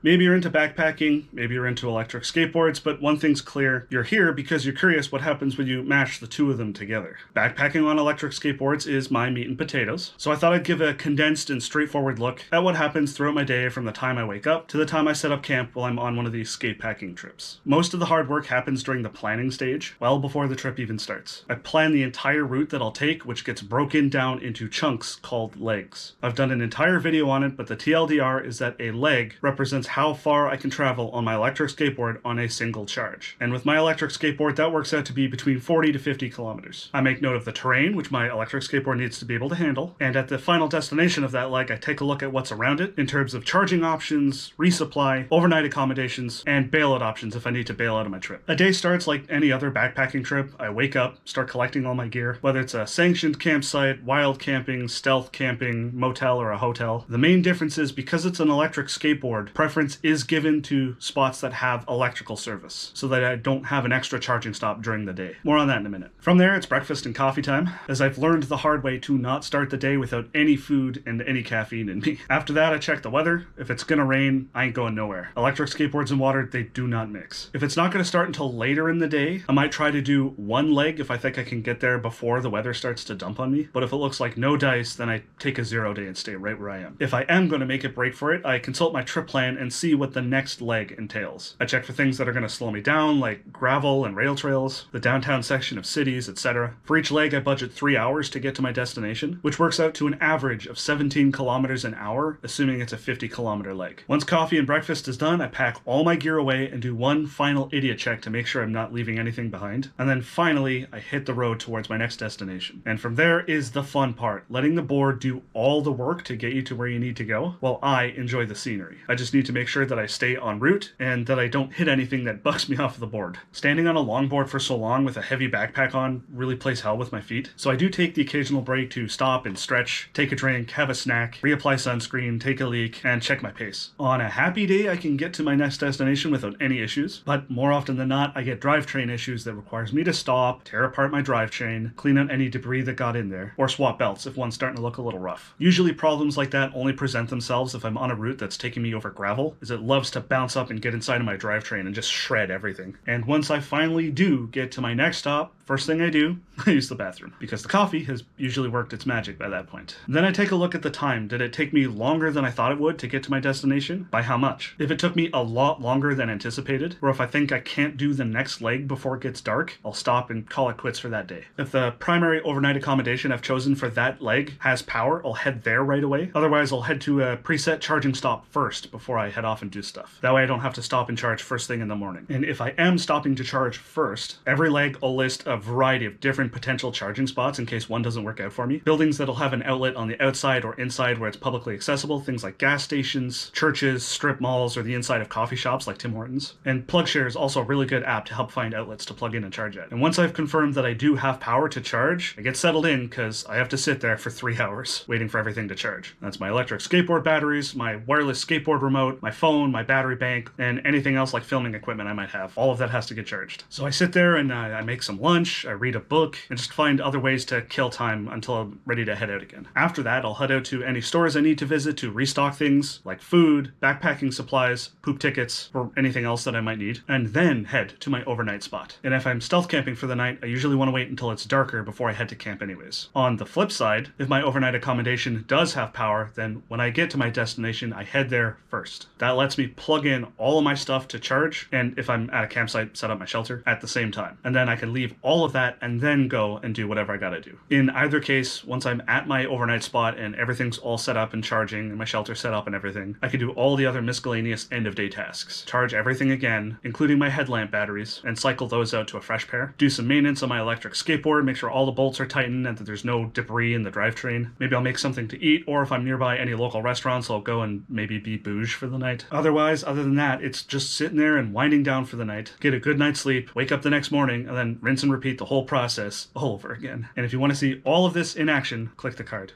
Maybe you're into backpacking, maybe you're into electric skateboards, but one thing's clear, you're here because you're curious what happens when you mash the two of them together. Backpacking on electric skateboards is my meat and potatoes, so I thought I'd give a condensed and straightforward look at what happens throughout my day from the time I wake up to the time I set up camp while I'm on one of these skatepacking trips. Most of the hard work happens during the planning stage, well before the trip even starts. I plan the entire route that I'll take, which gets broken down into chunks called legs. I've done an entire video on it, but the TLDR is that a leg represents how far I can travel on my electric skateboard on a single charge. And with my electric skateboard, that works out to be between 40 to 50 kilometers. I make note of the terrain, which my electric skateboard needs to be able to handle, and at the final destination of that leg, I take a look at what's around it in terms of charging options, resupply, overnight accommodations, and bailout options if I need to bail out of my trip. A day starts like any other backpacking trip. I wake up, start collecting all my gear, whether it's a sanctioned campsite, wild camping, stealth camping, motel, or a hotel. The main difference is because it's an electric skateboard, preference is given to spots that have electrical service so that I don't have an extra charging stop during the day. More on that in a minute. From there, it's breakfast and coffee time, as I've learned the hard way to not start the day without any food and any caffeine in me. After that, I check the weather. If it's gonna rain, I ain't going nowhere. Electric skateboards and water, they do not mix. If it's not gonna start until later in the day, I might try to do one leg if I think I can get there before the weather starts to dump on me. But if it looks like no dice, then I take a 0 day and stay right where I am. If I am gonna make it break for it, I consult my trip plan and see what the next leg entails. I check for things that are going to slow me down, like gravel and rail trails, the downtown section of cities, etc. For each leg, I budget 3 hours to get to my destination, which works out to an average of 17 kilometers an hour, assuming it's a 50-kilometer leg. Once coffee and breakfast is done, I pack all my gear away and do one final idiot check to make sure I'm not leaving anything behind. And then finally, I hit the road towards my next destination. And from there is the fun part, letting the board do all the work to get you to where you need to go, while I enjoy the scenery. I just need to make sure that I stay en route and that I don't hit anything that bugs me off the board. Standing on a longboard for so long with a heavy backpack on really plays hell with my feet, so I do take the occasional break to stop and stretch, take a drink, have a snack, reapply sunscreen, take a leak, and check my pace. On a happy day, I can get to my next destination without any issues, but more often than not, I get drivetrain issues that requires me to stop, tear apart my drivetrain, clean out any debris that got in there, or swap belts if one's starting to look a little rough. Usually problems like that only present themselves if I'm on a route that's taking me over gravel, as it loves to bounce up and get inside of my drivetrain and just shred everything. And once I finally do get to my next stop, first thing I do, I use the bathroom, because the coffee has usually worked its magic by that point. Then I take a look at the time. Did it take me longer than I thought it would to get to my destination? By how much? If it took me a lot longer than anticipated, or if I think I can't do the next leg before it gets dark, I'll stop and call it quits for that day. If the primary overnight accommodation I've chosen for that leg has power, I'll head there right away. Otherwise, I'll head to a preset charging stop first before I head off and do stuff. That way I don't have to stop and charge first thing in the morning. And if I am stopping to charge first, every leg I'll list a variety of different potential charging spots in case one doesn't work out for me. Buildings that'll have an outlet on the outside or inside where it's publicly accessible, things like gas stations, churches, strip malls, or the inside of coffee shops like Tim Hortons. And PlugShare is also a really good app to help find outlets to plug in and charge at. And once I've confirmed that I do have power to charge, I get settled in because I have to sit there for 3 hours waiting for everything to charge. That's my electric skateboard batteries, my wireless skateboard remote, my phone, my battery bank, and anything else like filming equipment I might have. All of that has to get charged. So I sit there and I make some lunch, I read a book, and just find other ways to kill time until I'm ready to head out again. After that, I'll head out to any stores I need to visit to restock things like food, backpacking supplies, poop tickets, or anything else that I might need, and then head to my overnight spot. And if I'm stealth camping for the night, I usually want to wait until it's darker before I head to camp anyways. On the flip side, if my overnight accommodation does have power, then when I get to my destination, I head there first. That lets me plug in all of my stuff to charge, and if I'm at a campsite, set up my shelter at the same time. And then I can leave all of that and then go and do whatever I gotta do. In either case, once I'm at my overnight spot and everything's all set up and charging and my shelter set up and everything, I can do all the other miscellaneous end of day tasks. Charge everything again, including my headlamp batteries, and cycle those out to a fresh pair. Do some maintenance on my electric skateboard, make sure all the bolts are tightened and that there's no debris in the drivetrain. Maybe I'll make something to eat, or if I'm nearby any local restaurants, I'll go and maybe be bouge for the night. Otherwise, other than that, it's just sitting there and winding down for the night, get a good night's sleep, wake up the next morning, and then rinse and repeat the whole process all over again. And if you want to see all of this in action, click the card.